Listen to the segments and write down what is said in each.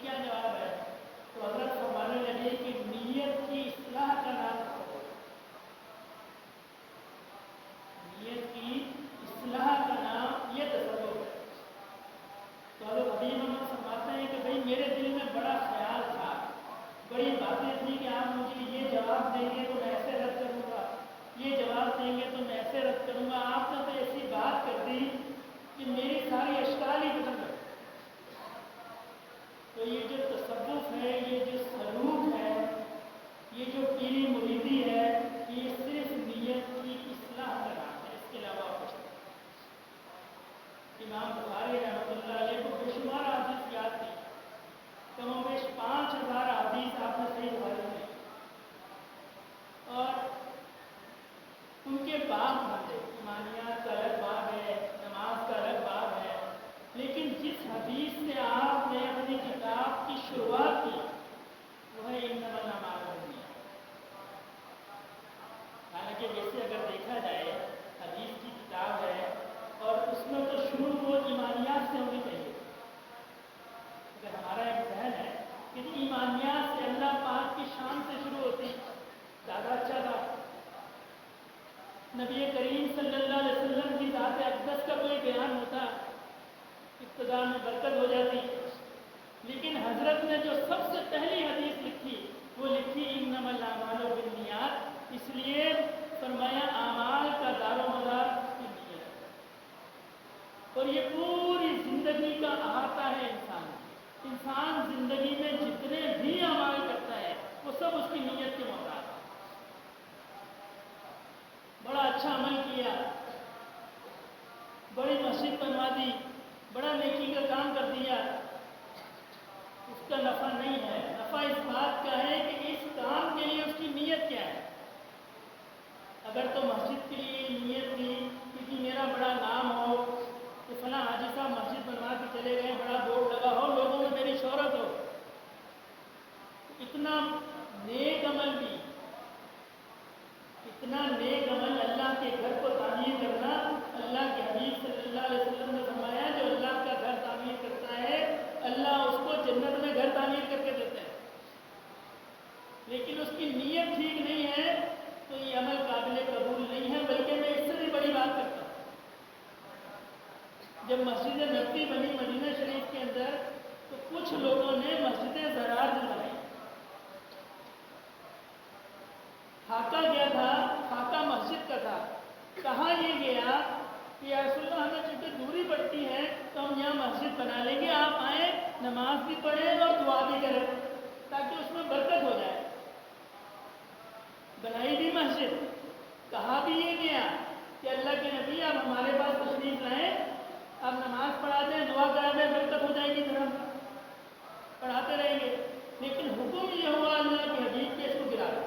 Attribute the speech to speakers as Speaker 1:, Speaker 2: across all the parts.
Speaker 1: کیا جواب ہے؟ تو حضرت فرمانے لگے کہ نیت کی اصلاح کا نام تصوف، نیت کی اصلاح کا نام یہ تصوف ہے۔ تو حضرت حبیب محمد فرماتے ہیں کہ بھئی میرے دل میں بڑا خیال تھا، بڑی باتیں تھیں کہ آپ مجھے یہ جواب دیں گے تو میں ایسے رد کروں گا، یہ جواب دیں گے تو میں ایسے رد کروں گا، آپ نے تو ایسی بات کر دی کہ میری ساری اشکال ہی ختم کر۔ تو یہ جو تصوف ہے، یہ جو سلوک ہے، یہ جو پیری مریدی ہے، یہ صرف نیت کی اصلاح کا نام ہے، اس کے علاوہ کچھ نہیں۔ امام بخاری رحمۃ اللہ علیہ کو بے شمار حدیث یاد تھی، کم و بیش 5000 حدیث آپ نے صحیح بخاری میں، اور ان کے باب بندے، ایمانیات کا الگ باب ہے، نماز کا الگ باب ہے، لیکن جس حدیث سے آپ نے اپنی کتاب کی شروعات کی وہ ہے انما الاعمال بالنیات۔ حالانکہ ویسے اگر دیکھا جائے حدیث کی کتاب ہے اور اس میں تو شروع وہ ایمانیات سے ہونی چاہیے۔ اگر ہمارا ایک ذہن ہے کہ ایمانیات سے اللہ پاک کی شان سے شروع ہوتی زیادہ اچھا تھا، نبی کریم صلی اللہ علیہ وسلم کی ذات اقدس کا کوئی بیان ہوتا، ابتدا میں برکت ہو جاتی، لیکن حضرت نے جو سب سے پہلی حدیث لکھی وہ لکھی انما الاعمال بالنیات، اس لیے فرمایا اعمال کا دار و مدار کی نیت، اور یہ پوری زندگی کا احاطہ ہے انسان زندگی میں جتنے بھی اعمال کرتا ہے وہ سب اس کی نیت کے محتاج ہے۔ بڑا اچھا عمل کیا، بڑی مسجد بنوا دی، بڑا نیکی کا کام کر دیا، اس کا نفع نہیں ہے، نفع اس بات کا ہے کہ اس کام کے لیے اس کی نیت کیا ہے۔ اگر تو مسجد کے لیے نیت تھی کیونکہ میرا بڑا نام ہو کہ فلاں حاجی صاحب مسجد بنوا کے چلے گئے، بڑا بورڈ لگا ہو، لوگوں میں میری شہرت ہو، اتنا نیک عمل بھی، اتنا نیک عمل اللہ کے گھر کو تعمیر کرنا، اللہ کے حبیب صلی اللہ علیہ وسلم نے فرمایا جو اللہ کا گھر تعمیر کرتا ہے اللہ اس کو جنت میں گھر تعمیر کر کے دیتے ہیں، لیکن اس کی نیت ٹھیک نہیں ہے تو یہ عمل قابل قبول نہیں ہے۔ بلکہ میں اس سے بھی بڑی بات کرتا ہوں، جب مسجد نبوی بنی مدینہ شریف کے اندر تو کچھ لوگوں نے مسجد زرار بنائی، خاکہ گیا تھا، خاکہ مسجد کا تھا، کہاں یہ گیا کہ یا رسول اللہ ہمیں چونکہ دوری پڑتی ہے تو ہم یہاں مسجد بنا لیں گے، آپ آئیں نماز بھی پڑھیں اور دعا بھی کریں تاکہ اس میں برکت ہو جائے۔ بنائی بھی مسجد، کہا بھی یہ گیا کہ اللہ کے نبی آپ ہمارے پاس تشریف لائیں، آپ نماز پڑھا دیں، دعا کرا دیں، برکت ہو جائے گی، دھرم پڑھاتے رہیں گے، لیکن حکم یہ ہوا اللہ کے حبیب کے اس کو گرا دو،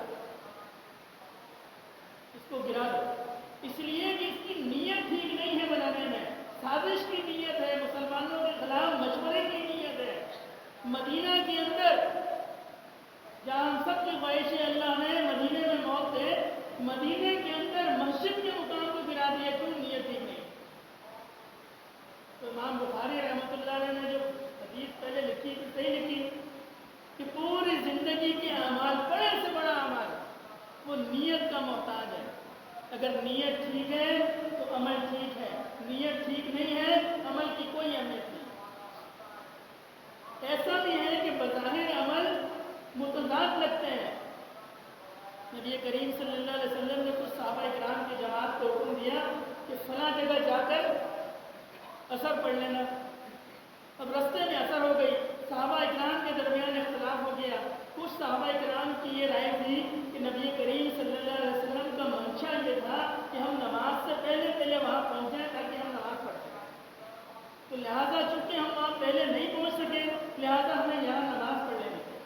Speaker 1: اس کو گرا دو، اس لیے کہ اس کی نیت ٹھیک نہیں ہے بنانے میں، سازش کی نیت ہے، مسلمانوں کے خلاف مشورے کی نیت ہے۔ مدینہ کے اندر جہاں سب کی خواہش اللہ نے مدینے میں موت دے، مدینے کے اندر مسجد کے مقام کو گرا دیا، کیوں؟ نیت ٹھیک نہیں۔ تو امام بخاری رحمۃ اللہ علیہ نے جو حدیث پہلے لکھی تھی صحیح لکھی کہ پوری زندگی کے اعمال، بڑے سے بڑا اعمال وہ نیت کا محتاج ہے۔ اگر نیت ٹھیک ہے تو عمل ٹھیک ہے، نیت ٹھیک نہیں ہے عمل کی کوئی اہمیت نہیں۔ ایسا بھی ہے کہ بظاہر عمل متضاد لگتے ہیں، نبی کریم صلی اللہ علیہ وسلم نے کچھ صحابہ کرام کی جماعت کو حکم دیا کہ فلاں جگہ جا کر اثر پڑھ لینا، اب رستے میں اثر ہو گئی، صحابہ کرام کے درمیان اختلاف ہو گیا، کچھ صحابہ کرام کی یہ رائے تھی کہ نبی کریم صلی اللہ علیہ وسلم کا منشا یہ تھا کہ ہم نماز سے پہلے وہاں پہنچیں تاکہ ہم نماز پڑھ سکیں، تو لہٰذا چونکہ ہم وہاں پہلے نہیں پہنچ سکے لہٰذا ہمیں یہاں نماز پڑھ لینی چاہیے۔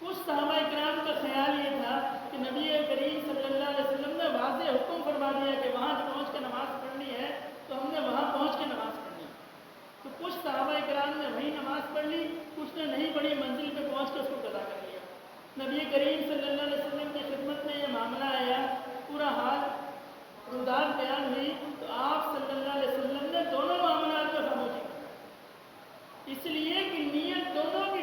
Speaker 1: کچھ صحابہ کرام کا خیال یہ تھا کہ نبی کریم صلی اللہ علیہ وسلم نے واضح حکم فرما دیا کہ وہاں پہنچ کے نماز پڑھنی ہے تو ہم نے وہاں پہنچ کے نماز پڑھنی ہے، تو کچھ صحابہ کرام نے وہیں نماز پڑھ لی، کچھ نے نہیں پڑھی، منزل پہ پہنچ کے اس کو قضا کر لیا۔ نبی کریم صلی اللہ علیہ وسلم کی خدمت میں یہ معاملہ آیا، پورا حال روداد بیان ہوئی، تو آپ صلی اللہ علیہ وسلم نے دونوں معاملات کو خاموشی کی، اس لیے کہ نیت دونوں کی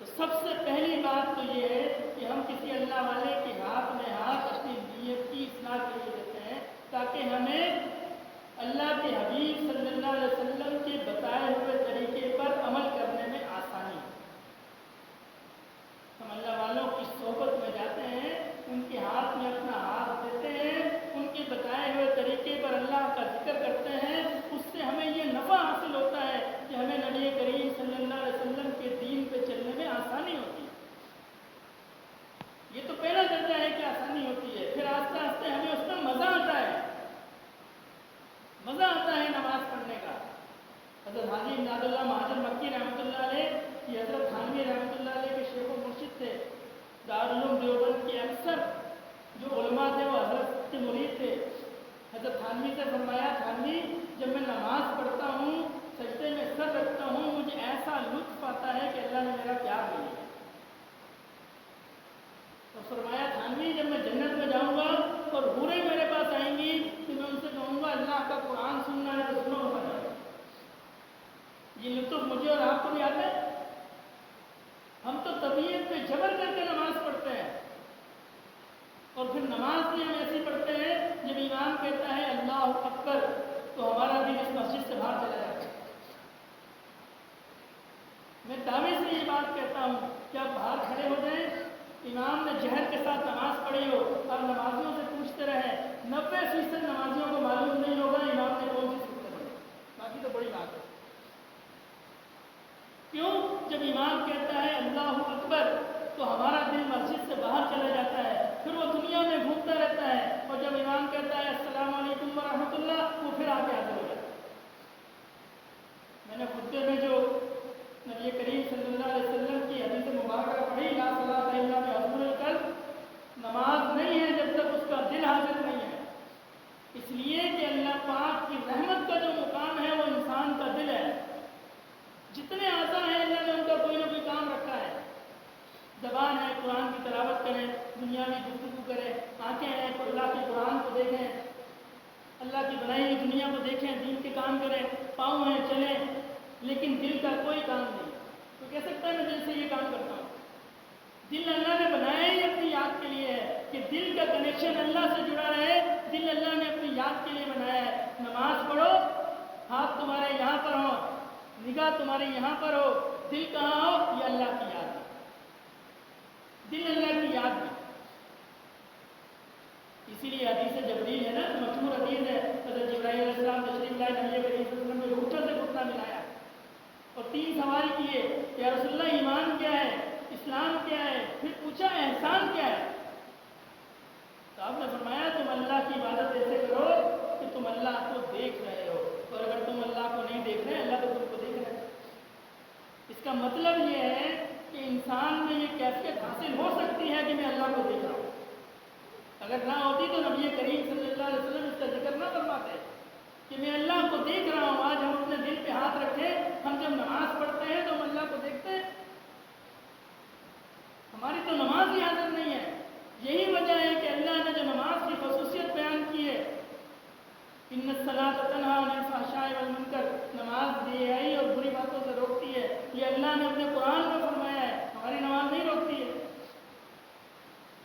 Speaker 1: تو سب سے پہلی بات تو یہ ہے کہ ہم کسی اللہ والے کے ہاتھ میں ہاتھ اپنی نیت کی اصلاح کے لیے دیتے ہیں تاکہ ہمیں اللہ کے حبیب صلی اللہ علیہ وسلم کے بتائے ہوئے طریقے پر عمل کرنے میں آسانی ہو۔ ہم اللہ والوں کی صحبت میں جاتے ہیں، ان کے ہاتھ میں اپنا ہاتھ دیتے ہیں، ان کے بتائے ہوئے طریقے پر اللہ کا ذکر کرتے ہیں، اس سے ہمیں یہ نفع حاصل ہوتا ہے کہ ہمیں نبی کریم صلی اللہ علیہ وسلم کے دین پہ چلنے میں آسانی ہوتی ہے۔ یہ تو پہلا درجہ ہے کہ آسانی ہوتی ہے، پھر آہستہ آہستہ ہمیں اس میں مزہ آتا ہے، مزہ آتا ہے نماز پڑھنے کا۔ حضرت حاجی بن عبداللہ مہاجر مکی رحمۃ اللہ علیہ یہ حضرت تھانوی رحمۃ اللہ علیہ کے شیخ و مرشد تھے۔ دارالعلوم دیوبند کے اکثر جو علماء تھے وہ حضرت کے مرید تھے۔ حضرت تھانوی سے فرمایا، تھانوی جب میں نماز پڑھتا ہوں، سجدے میں سر رکھتا ہوں، مجھے ایسا لطف آتا ہے کہ اللہ نے میرا پیار لے لیا۔ اور فرمایا تھانوی جب میں جنت میں جاؤں گا اور حوریں میرے پاس آئیں گی تو میں ان سے کہوں گا اللہ کا قرآن سننا ہے تو سنو بتا۔ یہ لطف مجھے اور آپ کو بھی آتا ہے۔ ہم تو طبیعت پہ جبر کر کے نماز پڑھتے ہیں، اور پھر نماز بھی ہم ایسی پڑھتے ہیں جب امام کہتا ہے اللہ اکبر تو ہمارا دل اس مسجد سے باہر چلا جاتا ہے۔ میں دعوے سے یہ بات کہتا ہوں کہ آپ باہر کھڑے ہو جائیں، امام نے جہر کے ساتھ نماز پڑھی ہو اور نمازیوں سے پوچھتے رہے، 90% نمازیوں کو معلوم نہیں ہوگا امام نے کون سی سورت پڑھی، باقی تو بڑی بات ہے۔ کیوں؟ جب امام کہتا ہے اللہ اکبر تو ہمارا دل مسجد سے باہر چلا جاتا ہے، پھر وہ دنیا میں گھومتا رہتا ہے، اور جب امام کہتا ہے السلام علیکم ورحمۃ اللہ وہ پھر آگے حاضر ہو جاتا ہے۔ میں نے خطبے میں جو نبی کریم صلی اللہ علیہ وسلم کی حدیث مبارکہ پڑھی، لا صلاۃ الا بحضور القلب، نماز نہیں ہے جب تک اس کا دل حاضر نہیں ہے، اس لیے کہ اللہ پاک کی رحمت کا جو مقام ہے وہ انسان کا دل ہے۔ جتنے اعضاء ہیں اللہ نے ان کا کوئی نہ کوئی کام رکھا ہے۔ زبان ہے قرآن کی تلاوت کریں، دنیاوی گفتگو کریں، آنکھیں ہیں اللہ کے قرآن کو دیکھیں، اللہ کی بنائی ہوئی دنیا کو دیکھیں، دین کے کام کریں، پاؤں ہیں چلیں، لیکن دل کا کوئی کام نہیں۔ تو کہہ سکتا ہے میں دل سے یہ کام کرتا ہوں؟ دل اللہ نے بنایا ہی اپنی یاد کے لیے ہے کہ دل کا کنیکشن اللہ سے جڑا رہے، دل اللہ نے اپنی یاد کے لیے بنایا ہے۔ نماز پڑھو، ہاتھ تمہارے یہاں پر ہو، نگاہ تمہارے یہاں پر ہو، دل کہاں ہو؟ یہ اللہ کی یاد ہے، دل اللہ کی یاد ہے۔ اسی لیے حدیث جبریل ہے نا، مشہور حدیث ہے، حضرت جبرائیل علیہ السلام تشریف لائے، نبی کریم صلی اللہ علیہ وسلم نے گھٹنے سے گھٹنا ملایا اور 3 سوال کیے، یا رسول اللہ ایمان کیا ہے، اسلام کیا ہے، پھر پوچھا احسان کیا ہے؟ تو آپ نے فرمایا تم اللہ کی عبادت ایسے کرو کہ تم اللہ کو دیکھ رہے ہو، اور اگر تم اللہ کو نہیں دیکھ رہے اللہ تو تم کو دیکھ رہے۔ اس کا مطلب یہ ہے کہ انسان میں یہ کیفیت حاصل ہو سکتی ہے کہ میں اللہ کو دیکھ رہا ہوں۔ اگر نہ ہوتی تو نبی کریم صلی اللہ علیہ وسلم اس کا ذکر نہ فرماتے کہ میں اللہ کو دیکھ رہا ہوں۔ آج ہم اپنے دل پہ ہاتھ رکھیں، ہم جب نماز پڑھتے ہیں تو ہم اللہ کو دیکھتے ہیں؟ ہماری تو نماز ہی حاضر نہیں ہے۔ یہی وجہ ہے کہ اللہ نے جو نماز کی خصوصیت بیان کی ہے، ان الصلاۃ تنہی عن الفحشاء والمنکر، نماز بے حیائی اور بری باتوں سے روکتی ہے، یہ اللہ نے اپنے قرآن میں فرمایا ہے۔ ہماری نماز نہیں روکتی ہے۔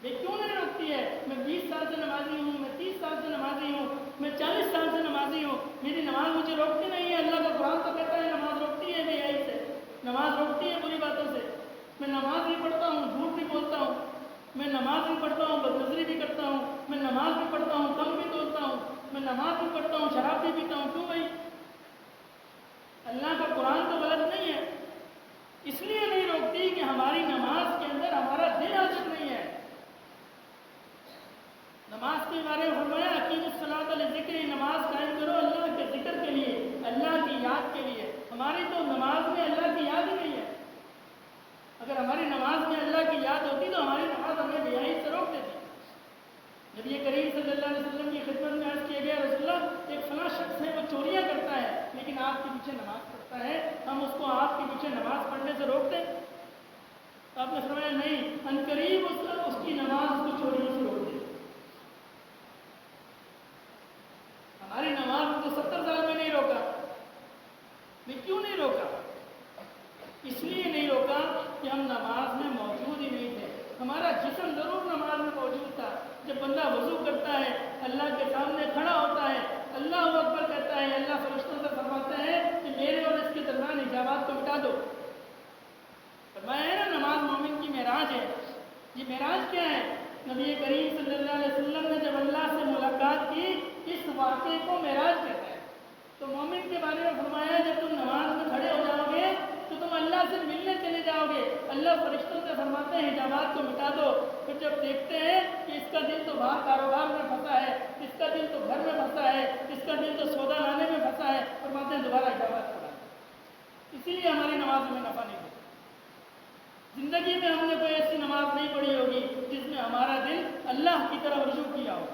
Speaker 1: یہ کیوں نہیں روکتی ہے؟ میں 20 سال سے نمازی ہوں، میں 30 سال سے نمازی ہوں، میں 40 سال سے نمازی ہوں، میری نماز مجھے روکتی نہیں ہے۔ اللہ کا قرآن تو کہتا ہے نماز روکتی ہے بے حیائی سے، نماز روکتی ہے بری باتوں سے۔ میں نماز بھی پڑھتا ہوں، جھوٹ بھی بولتا ہوں، میں نماز بھی پڑھتا ہوں، بدنظری بھی کرتا ہوں، میں نماز بھی پڑھتا ہوں، کم بھی تولتا ہوں، میں نماز بھی پڑھتا ہوں، شراب بھی پیتا ہوں۔ کیوں بھائی؟ اللہ کا قرآن تو غلط نہیں ہے، اس لیے نہیں روکتی کہ ہماری نماز کے اندر ہمارا دل حاضر نہیں ہے۔ نماز کے بارے میں فرمایا اقیم الصلاۃ لذکری، نماز قائم کرو اللہ کے ذکر کے لیے، اللہ کی یاد کے لیے۔ ہماری تو نماز میں اللہ کی یاد ہی نہیں ہے۔ اگر ہماری نماز میں اللہ کی یاد ہوتی تو ہماری نماز ہمیں بے حیائی سے روک دیتی۔ نبی کریم صلی اللہ علیہ وسلم کی خدمت میں عرض کیا گیا، رسول اللہ ایک فلاں شخص ہے وہ چوریاں کرتا ہے لیکن آپ کے پیچھے نماز پڑھتا ہے، ہم اس کو آپ کے پیچھے نماز پڑھنے سے روک دیں؟ آپ نے فرمایا نہیں، عنقریب اس کی نماز اس کو چوریوں سے روک دے۔ ہماری نماز کو 70 سال میں نہیں روکا۔ میں کیوں نہیں روکا؟ اس لیے نہیں روکا کہ ہم نماز بندہ وضو کرتا ہے، اللہ کے سامنے کھڑا ہوتا ہے، اللہ اکبر کہتا ہے، اللہ فرشتوں سے فرماتا ہے کہ میرے اور اس کے درمیان حجابات کو مٹا دو۔ فرمایا ہے نا نماز مومن کی معراج ہے۔ یہ معراج کیا ہے؟ نبی کریم صلی اللہ علیہ وسلم نے جب اللہ سے ملاقات کی، اس واقعے کو معراج کہتے ہیں۔ تو مومن کے بارے میں فرمایا جب تم نماز میں کھڑے ہو جاؤ گے تو تم اللہ سے ملنے چلے جاؤ گے، اللہ فرشتوں سے فرماتے ہیں حجابات کو مٹا دو۔ پھر جب دیکھتے ہیں کہ اس کا دل تو باہر کاروبار میں پھنسا ہے، اس کا دل تو گھر میں پھنسا ہے، اس کا دل تو سودا لانے میں پھنسا ہے، فرماتے ہیں دوبارہ حجابات پڑھا۔ اسی لیے ہماری نماز میں نفع نہیں ہوتا۔ زندگی میں ہم نے کوئی ایسی نماز نہیں پڑھی ہوگی جس میں ہمارا دل اللہ کی طرف رجوع کیا ہو،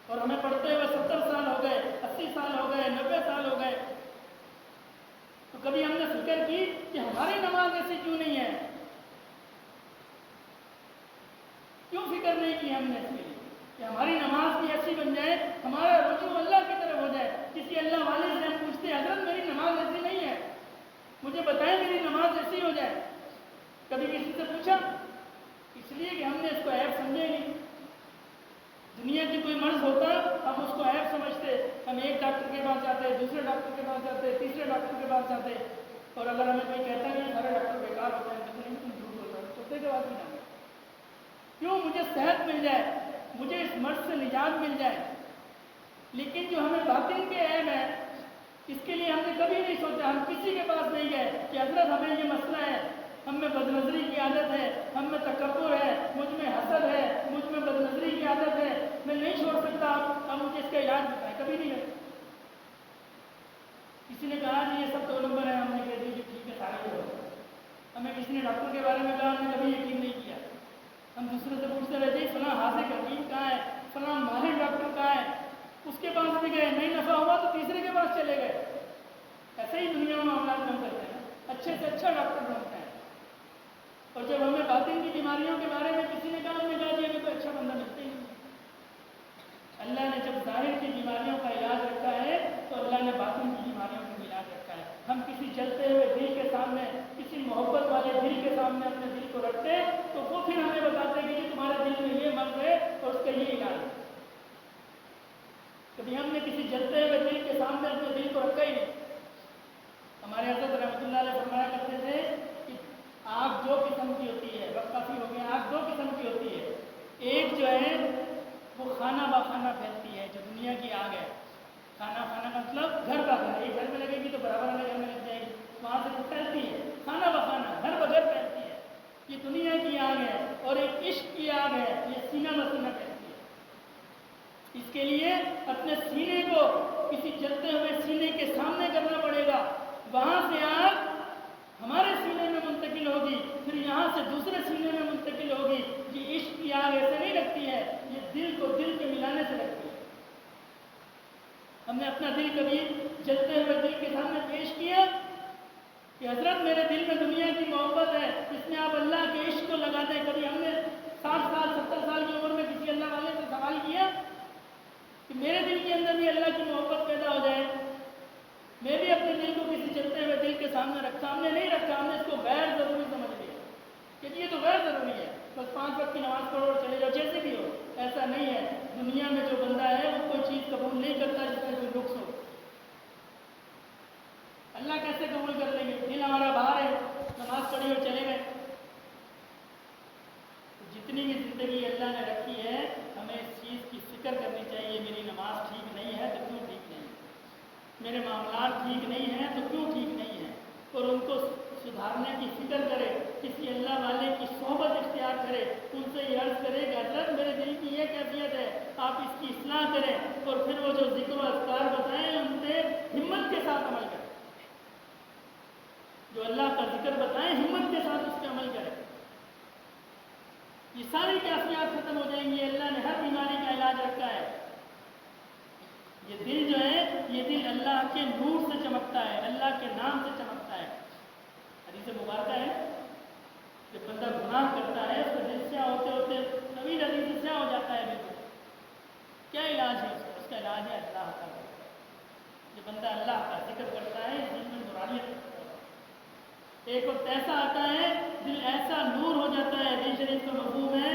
Speaker 1: اور ہمیں پڑھتے ہوئے 70 سال ہو گئے، 80 سال ہو گئے، 90 سال ہو گئے، تو کبھی ہم نے فکر کی کہ ہماری نماز ایسی کیوں نہیں ہے؟ کیوں فکر نہیں کی ہم نے اس کے لیے کہ ہماری نماز بھی ایسی بن جائے، ہمارا رجوع اللہ کی طرف ہو جائے۔ کسی اللہ والے سے ہم پوچھتے ہیں حضرت میری نماز ایسی نہیں ہے، مجھے بتائیں میری نماز ایسی ہو جائے۔ کبھی کسی سے پوچھا؟ اس لیے کہ ہم نے اس کو عیب سمجھے نہیں۔ دنیا کی کوئی مرض ہوتا ہم اس کو عیب سمجھتے، ہم ایک ڈاکٹر کے پاس جاتے، دوسرے ڈاکٹر کے پاس جاتے، تیسرے ڈاکٹر کے پاس جاتے، اور اگر ہمیں کوئی کہتا نہیں سارے ڈاکٹر بیکار ہوتے ہیں، کہتے ہیں تم جھوٹ بول رہے ہو، چوتھے کے پاس بھی جانا۔ کیوں؟ مجھے صحت مل جائے، مجھے اس مرض سے نجات مل جائے۔ لیکن جو ہمیں باطن کے عیب ہے اس کے لیے ہم نے کبھی نہیں سوچا، ہم کسی کے پاس نہیں گئے کہ حضرت ہمیں یہ مسئلہ ہے، ہم میں بدنظری کی عادت ہے، ہم میں تکبر ہے، مجھ میں حسد ہے، مجھ میں بدنظری کی عادت ہے، میں نہیں چھوڑ سکتا، اب مجھے اس کا علاج بتائیں۔ کبھی نہیں گئے۔ کسی نے کہا جی یہ سب 2 نمبر ہے، ہم نے کہہ دی ٹھیک ہے سارے ہو۔ ہمیں کسی نے ڈاکٹر کے بارے میں کہا، ہم نے کبھی یقین نہیں کیا۔ ہم دوسرے سے پوچھتے رہتے ہیں فلاں حاذق حکیم کہاں ہے، فلاں ماہر ڈاکٹر کہاں ہے، اس کے پاس بھی گئے، نہیں نفع ہوا تو تیسرے کے پاس چلے گئے۔ ایسے ہی دنیا میں معاملات ہم کرتے ہیں، اچھے سے اچھا ڈاکٹر ڈھونڈتے ہیں، اور جب ہمیں باطن کی بیماریوں کے بارے میں کسی نے کہا، ہم نے کہا جی ہمیں کوئی اچھا بندہ ملتا ہی نہیں۔ اللہ نے جب ظاہر کی بیماریوں کا علاج رکھا ہے تو اللہ نے باطن کی بیماریوں کا بھی علاج رکھا ہے۔ ہم کسی جلتے ہوئے دل کے سامنے، کسی محبت والے دل کے سامنے اپنے دل کو رکھتے ہیں تو وہ پھر ہمیں بتاتے ہیں کہ تمہارے دل میں یہ مرض ہے اور اس کا یہ علاج ہے۔ کبھی ہم نے کسی جلتے ہوئے دل کے سامنے اپنے دل کو رکھا ہی نہیں۔ ہمارے حضرت رحمۃ اللہ علیہ فرمایا کرتے تھے کہ آگ 2 قسم کی ہوتی ہے، وقت کافی ہو گیا، آگ 2 قسم کی ہوتی ہے۔ ایک جو ہے وہ خانہ با خانہ پھیلتی ہے، جو دنیا کی آگ ہے۔ خانہ خانہ کا مطلب گھر کا گھر، ایک گھر میں لگے گی تو برابر والے گھر میں لگ جائے گی، وہاں سے پھیلتی ہے۔ خانہ با خانہ، گھر بغیر پھیلتی ہے، یہ دنیا کی آگ ہے۔ اور ایک عشق کی آگ ہے، یہ سینہ بسینہ پھیلتی ہے۔ اس کے لیے اپنے سینے کو کسی جلتے ہوئے سینے کے سامنے کرنا پڑے گا، وہاں سے آگ ہمارے سینے میں منتقل ہوگی، پھر یہاں سے دوسرے سینے میں منتقل ہوگی۔ یہ عشق کی آگ ایسے نہیں رکھتی ہے، یہ دل کو دل کے ملانے سے رکھتی ہے۔ ہم نے اپنا دل کبھی جلتے ہوئے دل کے سامنے پیش کیا کہ حضرت میرے دل میں دنیا کی محبت ہے، اس میں آپ اللہ کے عشق کو لگا دیں۔ کبھی ہم نے 60 سال 70 سال کی عمر میں کسی اللہ والے سے سوال کیا کہ میرے دل کے اندر بھی اللہ کی محبت پیدا ہو جائے، میں بھی اپنے دل کو کسی چلتے ہوئے دل کے سامنے رکھتا؟ ہم نے نہیں رکھا، ہم نے اس کو غیر ضروری سمجھ لیا کہ یہ تو غیر ضروری ہے، بس 5 وقت کی نماز پڑھو اور چلے جاؤ جیسے بھی ہو۔ ایسا نہیں ہے۔ دنیا میں جو بندہ ہے وہ کوئی چیز قبول نہیں کرتا جس میں کوئی نقص ہو۔ اللہ کیسے قبول کر لیں گے؟ دل ہمارا باہر ہے، نماز پڑھی اور چلے گئے۔ جتنی بھی زندگی اللہ نے رکھی ہے ہمیں اس چیز کی فکر کرنی چاہیے، میری نماز ٹھیک نہیں ہے تو کیوں ٹھیک نہیں ہے، میرے معاملات ٹھیک نہیں ہیں تو کیوں ٹھیک نہیں ہیں، اور ان کو سدھارنے کی فکر کرے، کسی اللہ والے کی صحبت اختیار کرے، ان سے یہ عرض کرے کہ حضرت میرے دل کی یہ کیفیت ہے، آپ اس کی اصلاح کریں، اور پھر وہ جو ذکر و اذکار بتائیں ان سے ہمت کے ساتھ عمل کریں، جو اللہ کا ذکر بتائیں ہمت کے ساتھ اس پہ عمل کریں۔ یہ ساری کیفیات ختم ہو جائیں گی۔ اللہ نے ہر بیماری کا علاج رکھا ہے۔ یہ دل جو ہے یہ دل اللہ کے نور سے چمکتا ہے، اللہ کے نام سے چمکتا ہے۔ حدیث مبارکہ ہے جب بندہ گناہ کرتا ہے اس کا دل سیاہ ہوتے ہوتے طویل عریض سے سیاہ ہو جاتا ہے بالکل۔ کیا علاج ہے اس کا علاج ہے اللہ کا ذکر۔ جب بندہ اللہ کا ذکر کرتا ہے دل میں نورانیت ہوتا ہے۔ ایک وقت ایسا آتا ہے دل ایسا نور ہو جاتا ہے، حدیث شریف کا مفہوم ہے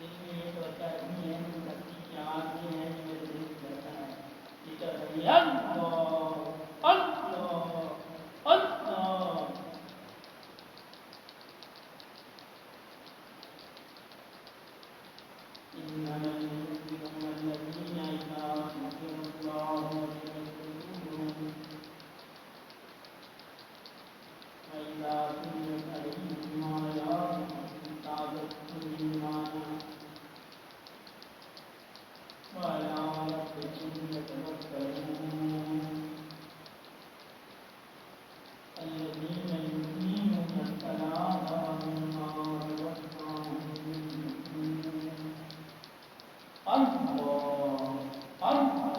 Speaker 2: دل میں یہ توجہ نہیں ہے کہ بستی کی آواز یہ ہے کہ میرے دل سے کرتا ہے یہ کر رہی ہے اللہ اللہ اللہ إنما المؤمنون الذين إذا ذكر الله وجلت قلوبهم وإذا تليت عليهم آياته زادتهم إيمانا وعلى ربهم يتوكلون الذين يقيمون الصلاة ومما رزقناهم ينفقون الله الله الله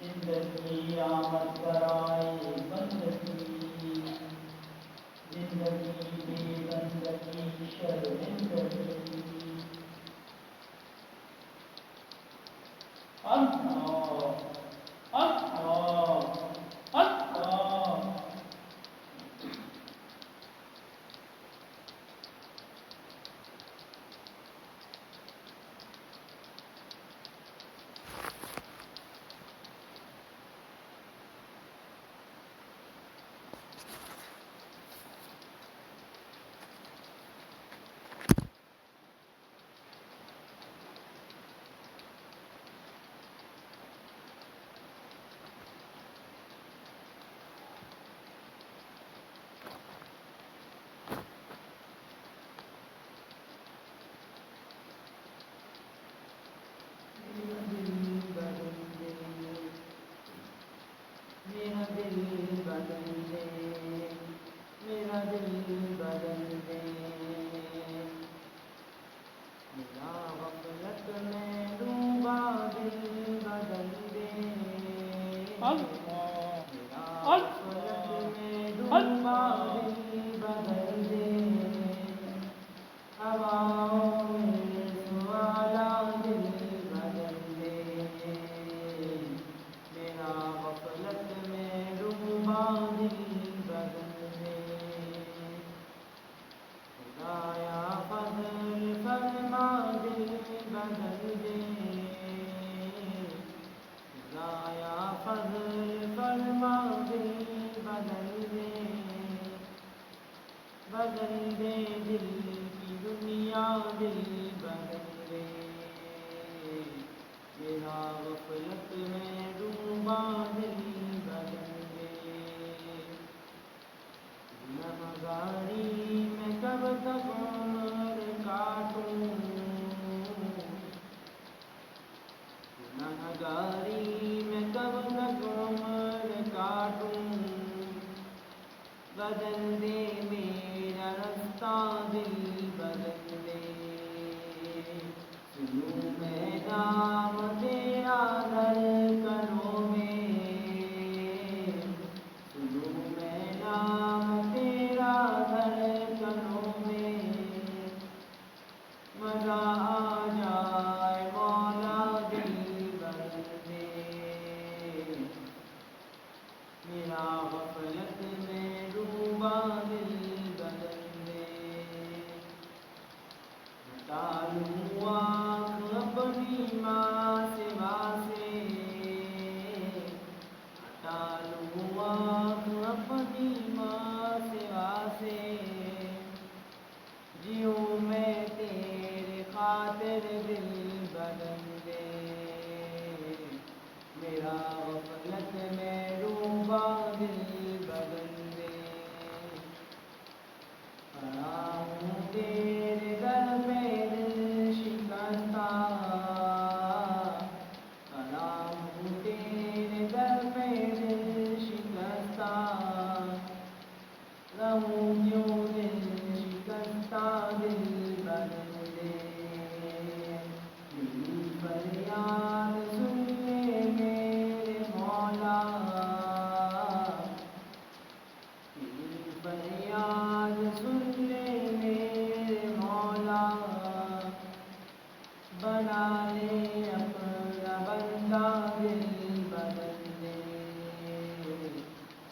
Speaker 2: زندگی آمد برائے بندگی زندگی بے بندگی شرمندگی اللہ اللہ اللہ بدل دے دل کی دنیا دل بدل دے میرا غفلت میں ڈوبا دل بدل دے گنہگاری میں کب تک عمر کاٹوں گنہگاری میں کب تک عمر کاٹوں بدل دے میرا رستہ دل بدل دے سنوں میں نام تیرا در کنوں میں سنوں میں نام تیرا در روبا دل بدل دے ہٹا لوں آنکھ اپنی ماں سوا سے ہٹا لوں آنکھ اپنی ماں سوا سے جیوں میں تیرے خاطر دل بدل دے میرا غفلت میں روبا دل بدل دے کھڑا ہوں تیرے در پہ دل شکستہ کھڑا ہوں تیرے در پہ دل شکستہ رہوں کیوں دل شکستہ دل بدل دے میری فریاد سن لے میرے مولا میری فریاد سن لے میرے مولا بنا لے اپنا بندہ دل بدل دے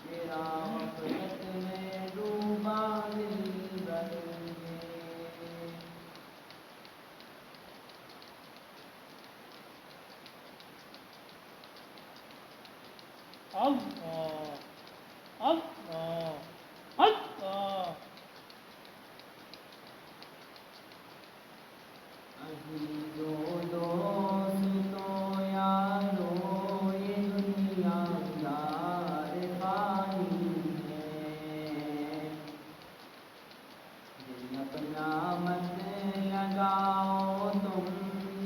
Speaker 2: میرا غفلت میں ڈوبا دل بدل دے
Speaker 1: اللہ اللہ اللہ
Speaker 2: عزیزو دوستو یارو یہ دنیا دار فانی ہے دل اپنا مت لگاؤ تم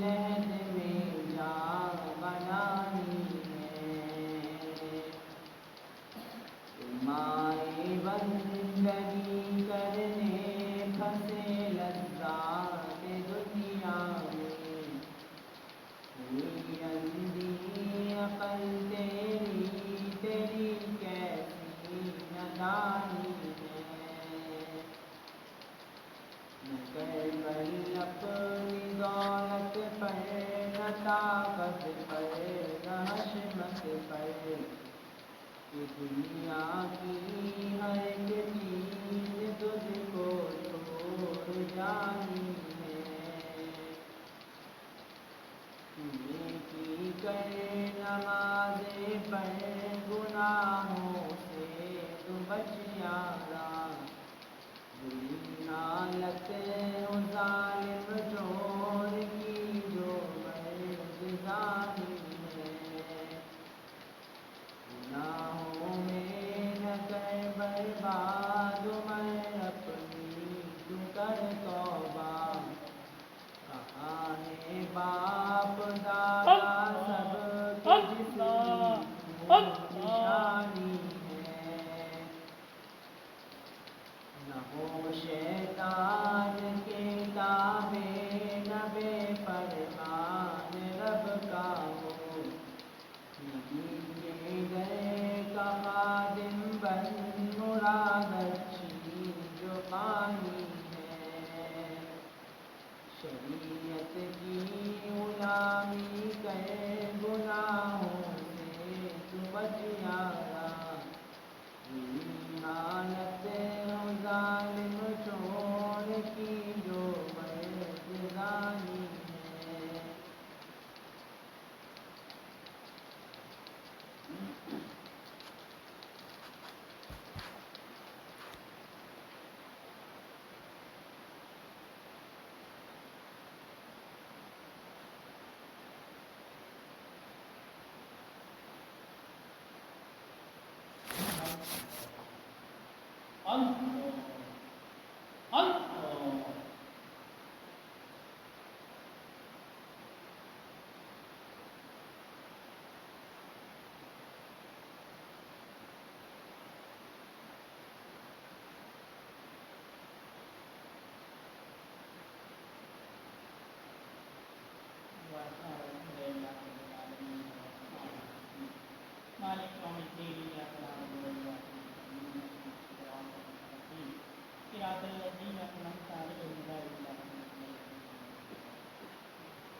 Speaker 2: عہد میں جا بنانی ہے مائے بندگی کرنے پھنسے لذات دنیا میں ہوئی اندھی عقل تیری تیری کیسی نادانی ہے نہ کر بل اپنی دولت پر نہ طاقت پر نہ حشمت پر کہ دنیا کی ہر ایک چیز تجھ کو چھوڑ جانی ہے نیکی کر نمازیں پڑھ گناہوں سے تو بچ یارا بری حالت ظالم چور کی جو مرزانی ہے گناہوں میں نہ کر برباد عمر اپنی تو کر توبہ کہاں ہے باپ دادا سب کے جس کی نشانی ہے نہ ہو شیطان کے تابع نہ بے فرمان رب کا ہو نبی کے گئے کا خادم بن مراد اچھی جو پانی ہے شریعت کی غلامی کر گناہوں سے تو بچ یارا بری حالت ظالم چور کی جو مرزانی ہے
Speaker 1: اللہ اللہ مالک یوم الدین ایاک نعبد و ایاک نستعین صراط الذین انعمت علیہم غیر المغضوب علیہم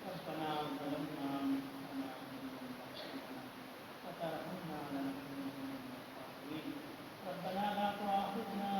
Speaker 1: ربنا ظلمنا انفسنا وإن لم تغفر لنا وترحمنا لنكونن من الخاسرين ربنا لا تؤاخذنا